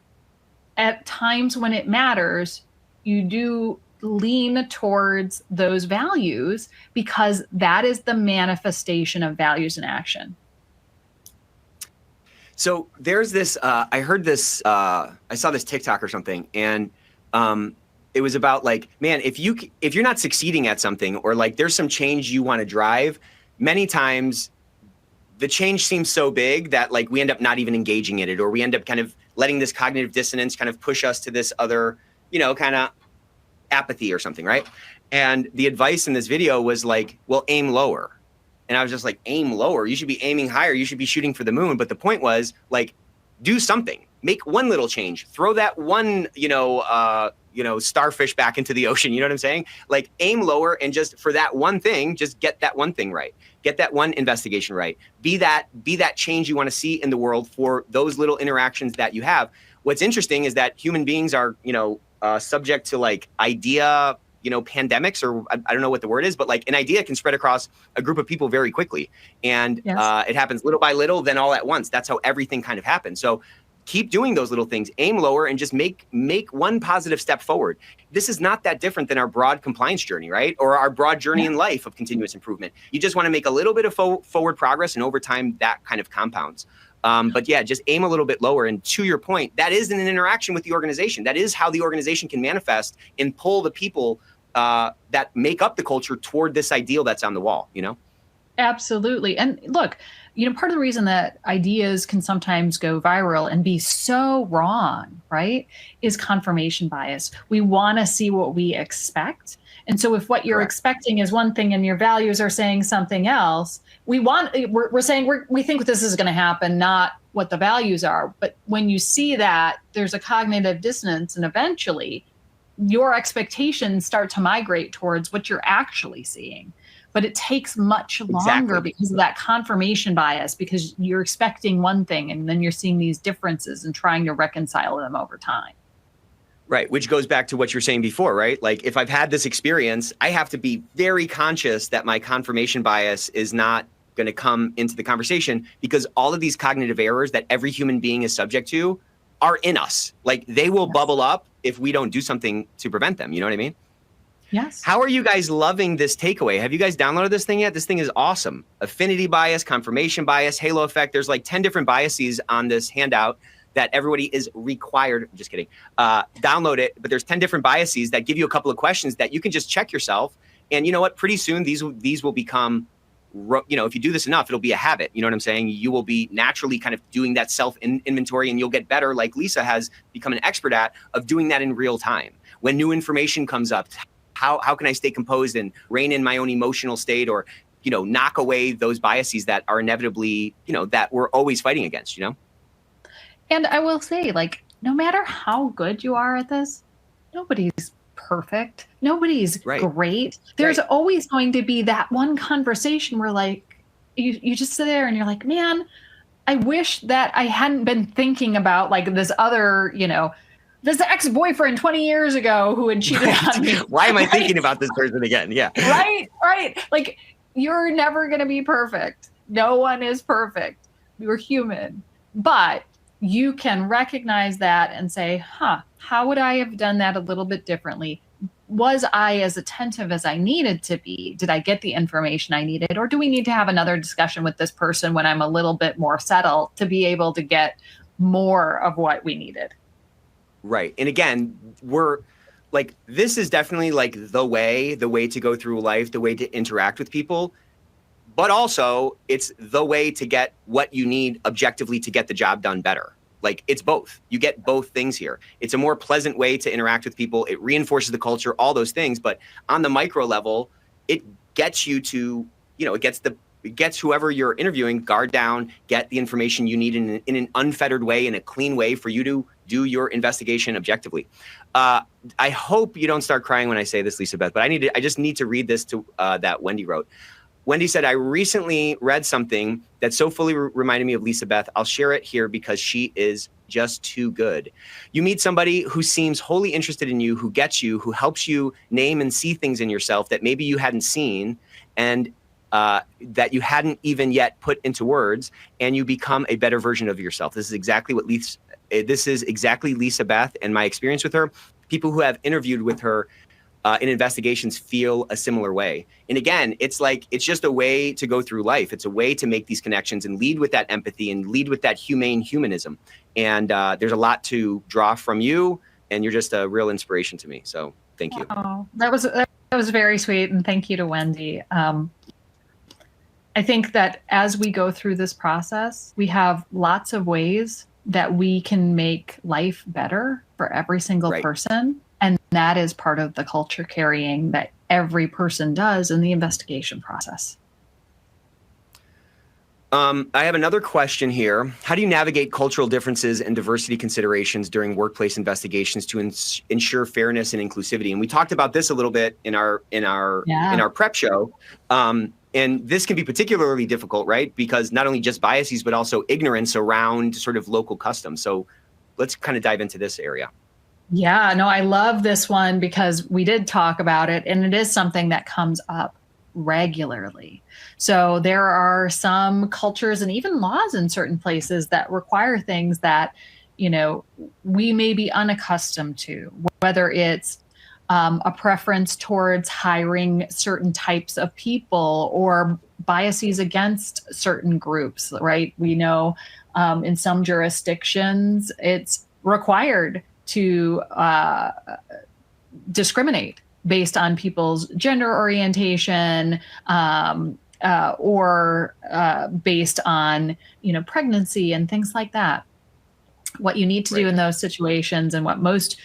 at times when it matters, you do lean towards those values because that is the manifestation of values in action. So there's this, I heard this, I saw this TikTok or something, and it was about like, man, if you're not succeeding at something, or like there's some change you want to drive, many times the change seems so big that like we end up not even engaging in it, or we end up kind of letting this cognitive dissonance kind of push us to this other, you know, kind of apathy or something, right? And the advice in this video was like, well, aim lower. And I was just like, aim lower? You should be aiming higher. You should be shooting for the moon. But the point was, like, do something. Make one little change. Throw that one, starfish back into the ocean. You know what I'm saying? Like, aim lower, and just for that one thing, just get that one thing right. Get that one investigation right. Be that change you want to see in the world for those little interactions that you have. What's interesting is that human beings are, subject to like idea, pandemics, or I don't know what the word is, but like an idea can spread across a group of people very quickly. And it happens little by little, then all at once. That's how everything kind of happens. So keep doing those little things, aim lower, and just make one positive step forward. This is not that different than our broad compliance journey, right? Or our broad journey in life of continuous improvement. You just want to make a little bit of forward progress, and over time, that kind of compounds. But yeah, just aim a little bit lower. And to your point, that is an interaction with the organization. That is how the organization can manifest and pull the people that make up the culture toward this ideal that's on the wall, you know? Absolutely. And look, part of the reason that ideas can sometimes go viral and be so wrong, right, is confirmation bias. We want to see what we expect. And so if what you're expecting is one thing and your values are saying something else, we're saying we think this is going to happen, not what the values are. But when you see that, there's a cognitive dissonance, and eventually your expectations start to migrate towards what you're actually seeing. But it takes much longer because of that confirmation bias, because you're expecting one thing and then you're seeing these differences and trying to reconcile them over time. Right, which goes back to what you're saying before, right? Like, if I've had this experience, I have to be very conscious that my confirmation bias is not going to come into the conversation, because all of these cognitive errors that every human being is subject to are in us. Like, they will bubble up if we don't do something to prevent them. You know what I mean? Yes. How are you guys loving this takeaway? Have you guys downloaded this thing yet? This thing is awesome. Affinity bias, confirmation bias, halo effect. There's like 10 different biases on this handout that everybody is required. Just kidding. Download it. But there's 10 different biases that give you a couple of questions that you can just check yourself. And you know what? Pretty soon these will become, if you do this enough, it'll be a habit. You know what I'm saying? You will be naturally kind of doing that self-inventory, and you'll get better, like Lisa has become an expert at, of doing that in real time. When new information comes up, how can I stay composed and rein in my own emotional state, or, knock away those biases that are inevitably, that we're always fighting against, And I will say, like, no matter how good you are at this, nobody's perfect. Nobody's great. There's always going to be that one conversation where, like, you just sit there and you're like, man, I wish that I hadn't been thinking about, like, this other, this ex-boyfriend 20 years ago who had cheated on me. Why am I thinking about this person again? Yeah. Right. Like, you're never going to be perfect. No one is perfect. You're human. But you can recognize that and say, how would I have done that a little bit differently? Was I as attentive as I needed to be? Did I get the information I needed? Or do we need to have another discussion with this person when I'm a little bit more settled to be able to get more of what we needed? Right. And again, we're like, this is definitely like the way to go through life, the way to interact with people. But also, it's the way to get what you need objectively to get the job done better. Like, it's both. You get both things here. It's a more pleasant way to interact with people. It reinforces the culture, all those things. But on the micro level, it gets you to, it gets whoever you're interviewing guard down, get the information you need in an unfettered way, in a clean way for you to do your investigation objectively. I hope you don't start crying when I say this, Lisa Beth, but I just need to read this to that Wendy wrote. Wendy said, I recently read something that so fully reminded me of Lisa Beth. I'll share it here because she is just too good. You meet somebody who seems wholly interested in you, who gets you, who helps you name and see things in yourself that maybe you hadn't seen, and that you hadn't even yet put into words, and you become a better version of yourself. This is exactly Lisa Beth and my experience with her. People who have interviewed with her in investigations feel a similar way. And again, it's just a way to go through life. It's a way to make these connections and lead with that empathy and lead with that humane humanism. And there's a lot to draw from you, and you're just a real inspiration to me. So thank you. Oh, that was very sweet. And thank you to Wendy. I think that as we go through this process, we have lots of ways that we can make life better for every single person. And that is part of the culture carrying that every person does in the investigation process. I have another question here. How do you navigate cultural differences and diversity considerations during workplace investigations to ensure fairness and inclusivity? And we talked about this a little bit in our prep show. And this can be particularly difficult, right? Because not only just biases, but also ignorance around sort of local customs. So let's kind of dive into this area. Yeah, no, I love this one because we did talk about it, and it is something that comes up regularly. So there are some cultures and even laws in certain places that require things that we may be unaccustomed to, whether it's a preference towards hiring certain types of people or biases against certain groups, right? We know in some jurisdictions, it's required to discriminate based on people's gender orientation, or based on, pregnancy and things like that. What you need to do in those situations, and what most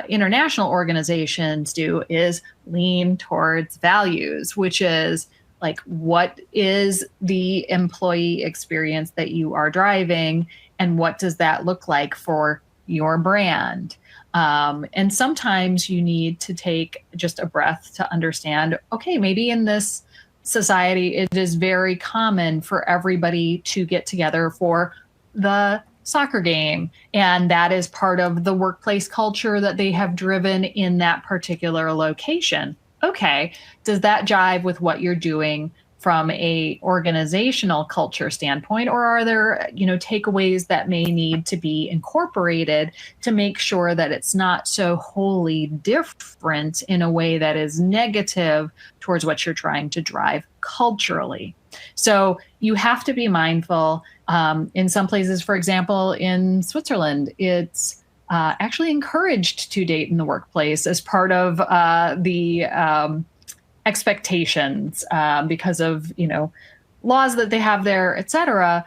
international organizations do, is lean towards values, which is like, what is the employee experience that you are driving, and what does that look like for your brand? And sometimes you need to take just a breath to understand, okay, maybe in this society, it is very common for everybody to get together for the soccer game, and that is part of the workplace culture that they have driven in that particular location. Okay, does that jive with what you're doing from a organizational culture standpoint, or are there, takeaways that may need to be incorporated to make sure that it's not so wholly different in a way that is negative towards what you're trying to drive culturally? So you have to be mindful. In some places, for example, in Switzerland, it's actually encouraged to date in the workplace as part of the expectations, because of, laws that they have there, et cetera.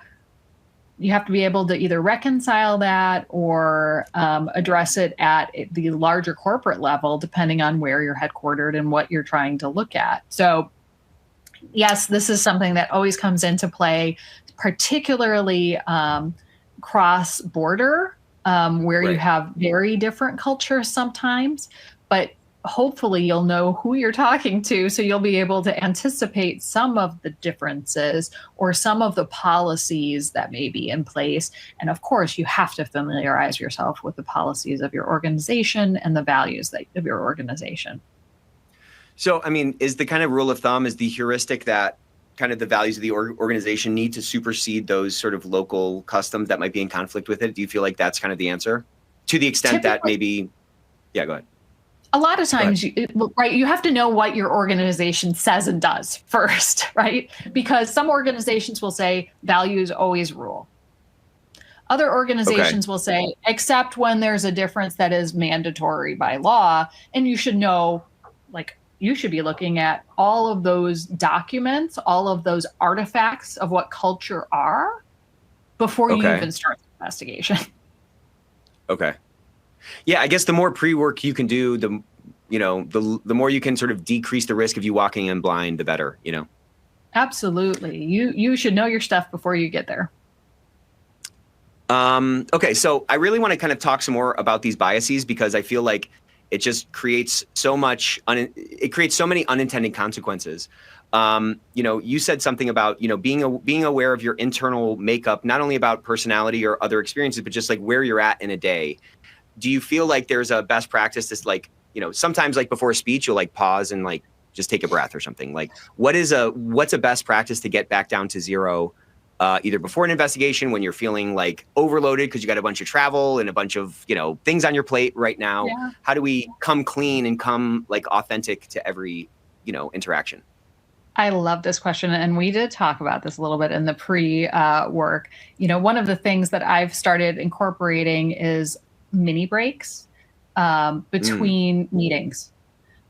You have to be able to either reconcile that or address it at the larger corporate level, depending on where you're headquartered and what you're trying to look at. So yes, this is something that always comes into play, particularly cross-border, where you have very different cultures sometimes, but hopefully you'll know who you're talking to, so you'll be able to anticipate some of the differences or some of the policies that may be in place. And of course, you have to familiarize yourself with the policies of your organization and the values of your organization. So, I mean, is the kind of rule of thumb, is the heuristic that kind of the values of the organization need to supersede those sort of local customs that might be in conflict with it? Do you feel like that's kind of the answer? To the extent that maybe, yeah, go ahead. A lot of times, you have to know what your organization says and does first, right? Because some organizations will say values always rule. Other organizations will say, except when there's a difference that is mandatory by law, and you should know, like, you should be looking at all of those documents, all of those artifacts of what culture are before you even start the investigation. Okay. Yeah, I guess the more pre-work you can do, the more you can sort of decrease the risk of you walking in blind, the better, Absolutely. You should know your stuff before you get there. Okay, so I really want to kind of talk some more about these biases, because I feel like it just creates so much, it creates so many unintended consequences. You said something about, being aware of your internal makeup, not only about personality or other experiences, but just like where you're at in a day. Do you feel like there's a best practice that's like, sometimes like before a speech, you'll like pause and like just take a breath or something? Like, what's a best practice to get back down to zero, either before an investigation, when you're feeling like overloaded because you got a bunch of travel and a bunch of, things on your plate right now? Yeah. How do we come clean and come like authentic to every, interaction? I love this question. And we did talk about this a little bit in the pre-work. One of the things that I've started incorporating is mini breaks between meetings,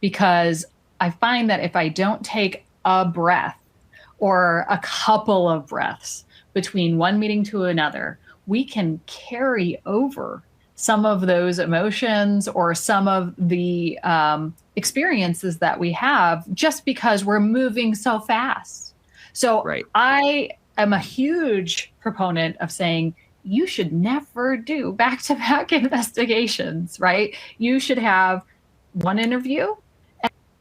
because I find that if I don't take a breath or a couple of breaths between one meeting to another, we can carry over some of those emotions or some of the experiences that we have, just because we're moving so fast. So I am a huge proponent of saying, you should never do back-to-back investigations, right? You should have one interview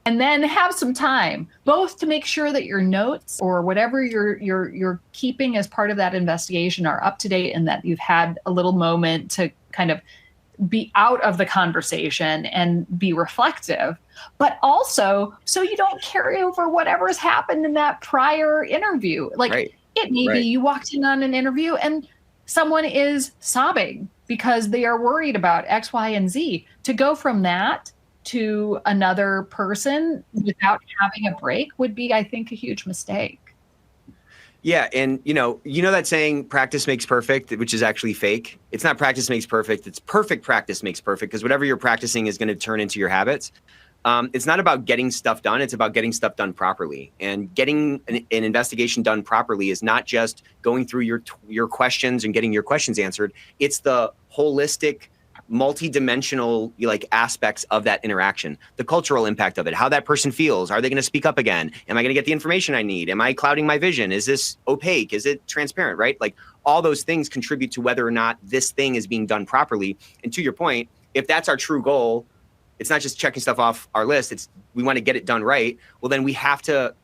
and then have some time, both to make sure that your notes or whatever you're keeping as part of that investigation are up to date, and that you've had a little moment to kind of be out of the conversation and be reflective, but also so you don't carry over whatever's happened in that prior interview. Like it may be you walked in on an interview and someone is sobbing because they are worried about X, Y, and Z. To go from that to another person without having a break would be, I think, a huge mistake. Yeah, and you know that saying, practice makes perfect, which is actually fake. It's not practice makes perfect. It's perfect practice makes perfect, because whatever you're practicing is going to turn into your habits. It's not about getting stuff done. It's about getting stuff done properly. And getting an investigation done properly is not just going through your questions and getting your questions answered. It's the holistic, multi-dimensional aspects of that interaction, the cultural impact of it, how that person feels. Are they going to speak up again? Am I going to get the information I need? Am I clouding my vision? Is this opaque? Is it transparent? Right? Like, all those things contribute to whether or not this thing is being done properly. And to your point, if that's our true goal, it's not just checking stuff off our list. It's we want to get it done right. Well, then we have to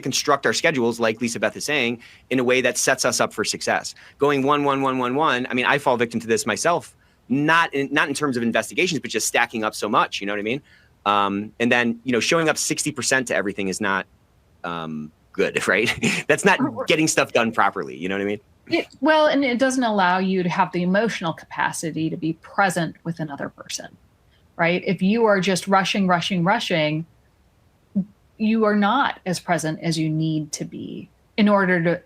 construct our schedules, like Lisa Beth is saying, in a way that sets us up for success. Going 1, 1, 1, 1, 1. I mean, I fall victim to this myself. Not in terms of investigations, but just stacking up so much. You know what I mean? And then showing up 60% to everything is not good, right? That's not getting stuff done properly. You know what I mean? Well, and it doesn't allow you to have the emotional capacity to be present with another person, right? If you are just rushing, you are not as present as you need to be in order to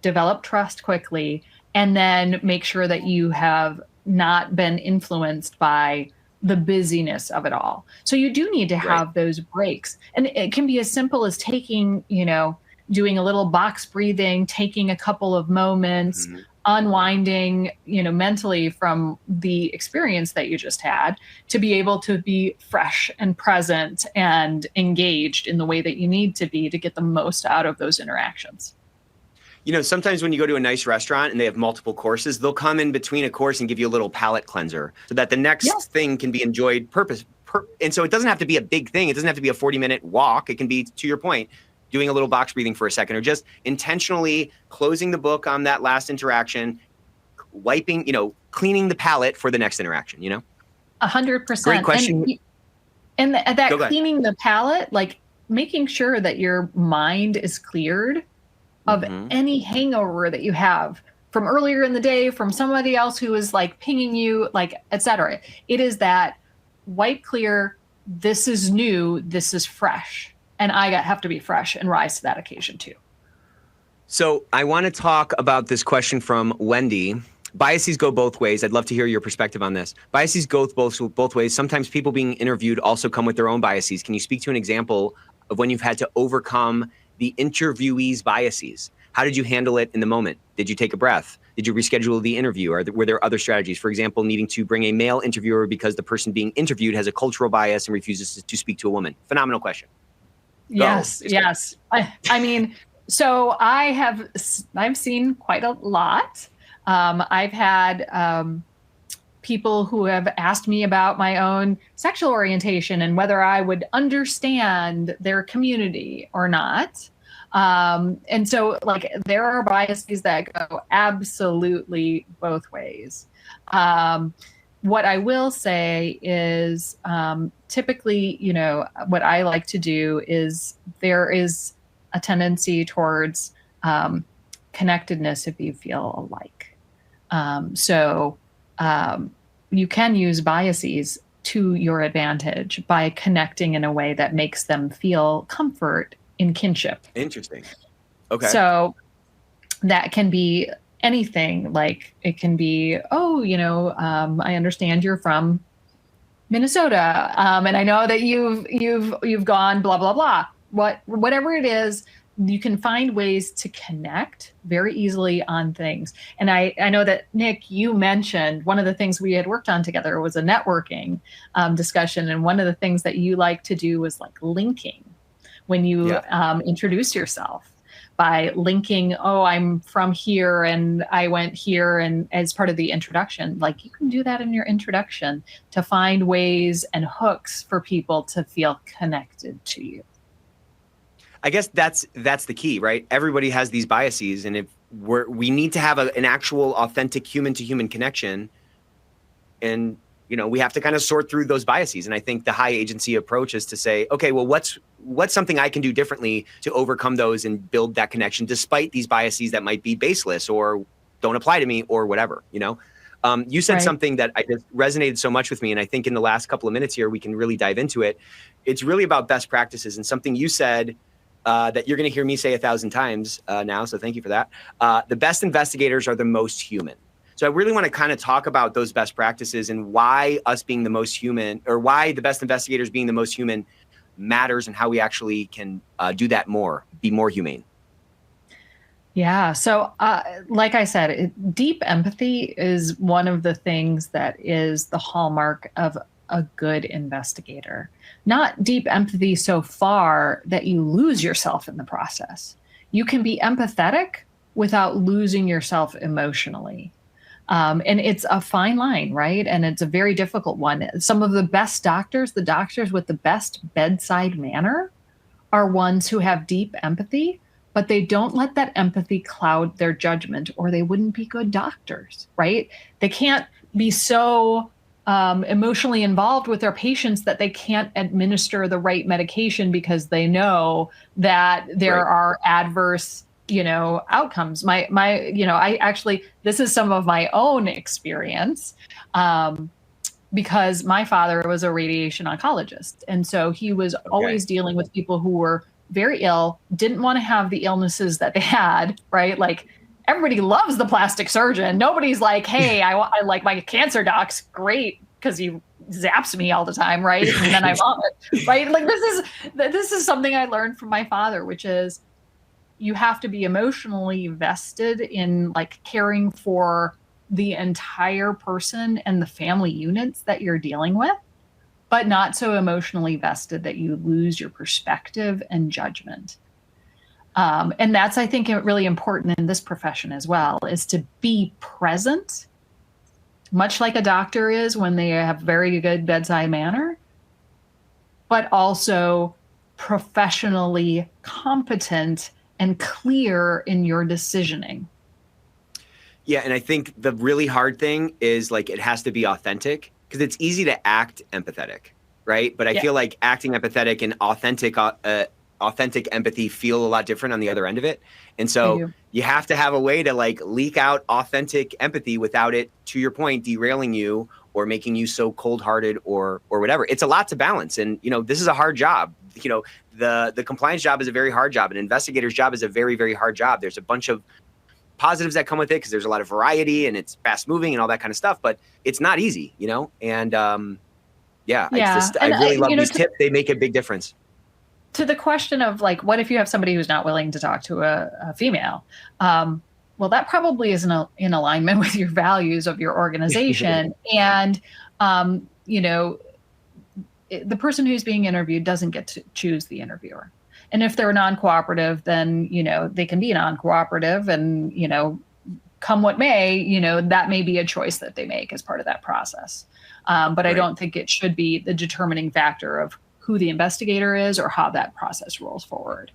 develop trust quickly, and then make sure that you have not been influenced by the busyness of it all. So you do need to have those breaks. And it can be as simple as taking, doing a little box breathing, taking a couple of moments, unwinding, mentally from the experience that you just had, to be able to be fresh and present and engaged in the way that you need to be to get the most out of those interactions. Sometimes when you go to a nice restaurant and they have multiple courses, they'll come in between a course and give you a little palate cleanser so that the next thing can be enjoyed and so it doesn't have to be a big thing. It doesn't have to be a 40-minute walk. It can be, to your point, doing a little box breathing for a second, or just intentionally closing the book on that last interaction, wiping, cleaning the palate for the next interaction, 100%. Great question. And that cleaning the palate, like making sure that your mind is cleared of any hangover that you have from earlier in the day, from somebody else who is like pinging you, like, et cetera. It is that wipe clear, this is new, this is fresh. And I have to be fresh and rise to that occasion too. So I want to talk about this question from Wendy. Biases go both ways. I'd love to hear your perspective on this. Biases go both ways. Sometimes people being interviewed also come with their own biases. Can you speak to an example of when you've had to overcome the interviewee's biases? How did you handle it in the moment? Did you take a breath? Did you reschedule the interview? Were there other strategies? For example, needing to bring a male interviewer because the person being interviewed has a cultural bias and refuses to speak to a woman. Phenomenal question. Yes. I mean, so I've seen quite a lot. I've had people who have asked me about my own sexual orientation and whether I would understand their community or not. And so, like, there are biases that go absolutely both ways. What I will say is, typically, what I like to do is there is a tendency towards connectedness if you feel alike. So you can use biases to your advantage by connecting in a way that makes them feel comfort in kinship. Interesting. Okay. So that can be anything. Like, it can be, I understand you're from Minnesota, and I know that you've gone blah blah blah. Whatever it is, you can find ways to connect very easily on things. And I know that, Nick, you mentioned one of the things we had worked on together was a networking discussion, and one of the things that you like to do was like linking when you introduce yourself, by linking, I'm from here and I went here, and as part of the introduction. Like, you can do that in your introduction to find ways and hooks for people to feel connected to you. I guess that's the key, right? Everybody has these biases, and if we need to have an actual authentic human to human connection, and we have to kind of sort through those biases. And I think the high agency approach is to say, okay, well, what's something I can do differently to overcome those and build that connection, despite these biases that might be baseless or don't apply to me or whatever, you know? You said Right. something that I just resonated so much with me. And I think in the last couple of minutes here, we can really dive into it. It's really about best practices, and something you said that you're going to hear me say 1,000 times now. So thank you for that. The best investigators are the most human. So I really want to kind of talk about those best practices and why us being the most human, or why the best investigators being the most human matters, and how we actually can do that more, be more humane. Yeah. So, like I said, deep empathy is one of the things that is the hallmark of a good investigator. Not deep empathy so far that you lose yourself in the process. You can be empathetic without losing yourself emotionally. And it's a fine line, right? And it's a very difficult one. Some of the best doctors, the doctors with the best bedside manner, are ones who have deep empathy, but they don't let that empathy cloud their judgment, or they wouldn't be good doctors, right? They can't be so emotionally involved with their patients that they can't administer the right medication because they know that there are adverse, outcomes. I actually, this is some of my own experience. Because my father was a radiation oncologist. And so he was always dealing with people who were very ill, didn't want to have the illnesses that they had, right? Like, everybody loves the plastic surgeon. Nobody's like, hey, I like my cancer doc's great because he zaps me all the time, right? And then I vomit, right? Like, this is something I learned from my father, which is you have to be emotionally vested in like caring for the entire person and the family units that you're dealing with, but not so emotionally vested that you lose your perspective and judgment. And that's, I think, really important in this profession as well, is to be present, much like a doctor is when they have very good bedside manner, but also professionally competent and clear in your decisioning. Yeah, and I think the really hard thing is, like, it has to be authentic, because it's easy to act empathetic, right? But I feel like acting empathetic and authentic empathy feel a lot different on the other end of it. And so you have to have a way to like leak out authentic empathy without it, to your point, derailing you or making you so cold-hearted or whatever. It's a lot to balance. And, this is a hard job. The compliance job is a very hard job. An investigator's job is a very, very hard job. There's a bunch of positives that come with it because there's a lot of variety and it's fast moving and all that kind of stuff, but it's not easy, and I really love these tips. They make a big difference. To the question of like, what if you have somebody who's not willing to talk to a female? Well, that probably isn't in alignment with your values of your organization. And, the person who's being interviewed doesn't get to choose the interviewer. And if they're non-cooperative, then, they can be non-cooperative and, come what may, that may be a choice that they make as part of that process. But I don't think it should be the determining factor of who the investigator is or how that process rolls forward.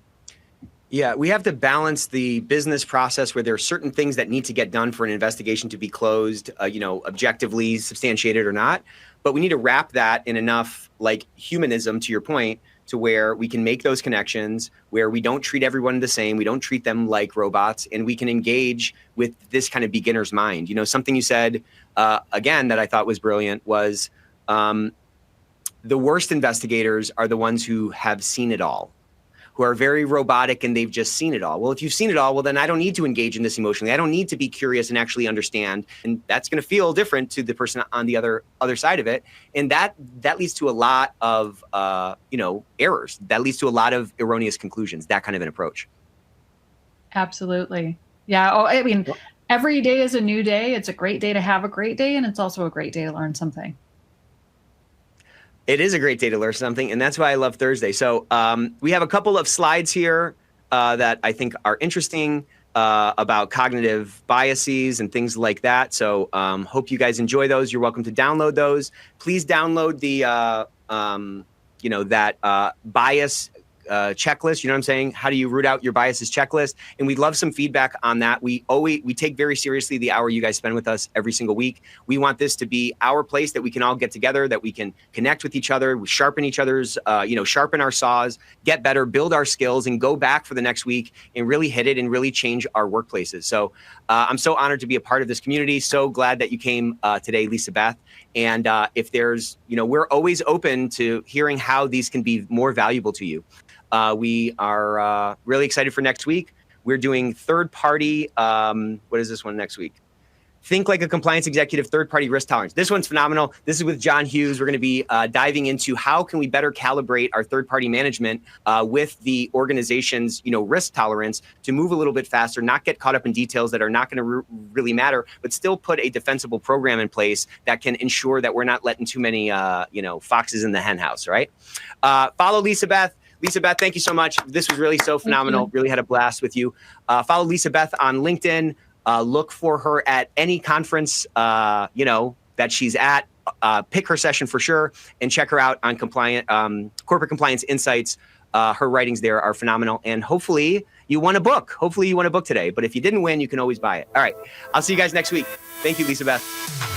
Yeah, we have to balance the business process where there are certain things that need to get done for an investigation to be closed, objectively substantiated or not. But we need to wrap that in enough like humanism, to your point, to where we can make those connections, where we don't treat everyone the same, we don't treat them like robots, and we can engage with this kind of beginner's mind. Something you said, again, that I thought was brilliant was the worst investigators are the ones who have seen it all, who are very robotic and they've just seen it all. Well, if you've seen it all, well, then I don't need to engage in this emotionally. I don't need to be curious and actually understand. And that's going to feel different to the person on the other side of it. And that leads to a lot of, errors. That leads to a lot of erroneous conclusions, that kind of an approach. Absolutely. Yeah. Oh, I mean, every day is a new day. It's a great day to have a great day. And it's also a great day to learn something. It is a great day to learn something, and that's why I love Thursday. So we have a couple of slides here that I think are interesting about cognitive biases and things like that. So hope you guys enjoy those. You're welcome to download those. Please download the, that bias checklist. You know what I'm saying? How do you root out your biases checklist? And we'd love some feedback on that. We take very seriously the hour you guys spend with us every single week. We want this to be our place that we can all get together, that we can connect with each other, we sharpen each other's, sharpen our saws, get better, build our skills, and go back for the next week and really hit it and really change our workplaces. So I'm so honored to be a part of this community. So glad that you came today, Lisa Beth. And if there's, we're always open to hearing how these can be more valuable to you. We are really excited for next week. We're doing third-party, what is this one next week? Think Like a Compliance Executive, third-party risk tolerance. This one's phenomenal. This is with John Hughes. We're going to be diving into how can we better calibrate our third-party management with the organization's, risk tolerance to move a little bit faster, not get caught up in details that are not going to really matter, but still put a defensible program in place that can ensure that we're not letting too many, foxes in the hen house, right? Follow Lisa Beth. Lisa Beth, thank you so much. This was really so phenomenal. Really had a blast with you. Follow Lisa Beth on LinkedIn. Look for her at any conference, that she's at. Pick her session for sure, and check her out on Corporate Compliance Insights. Her writings there are phenomenal, and hopefully you won a book. Hopefully you won a book today. But if you didn't win, you can always buy it. All right, I'll see you guys next week. Thank you, Lisa Beth.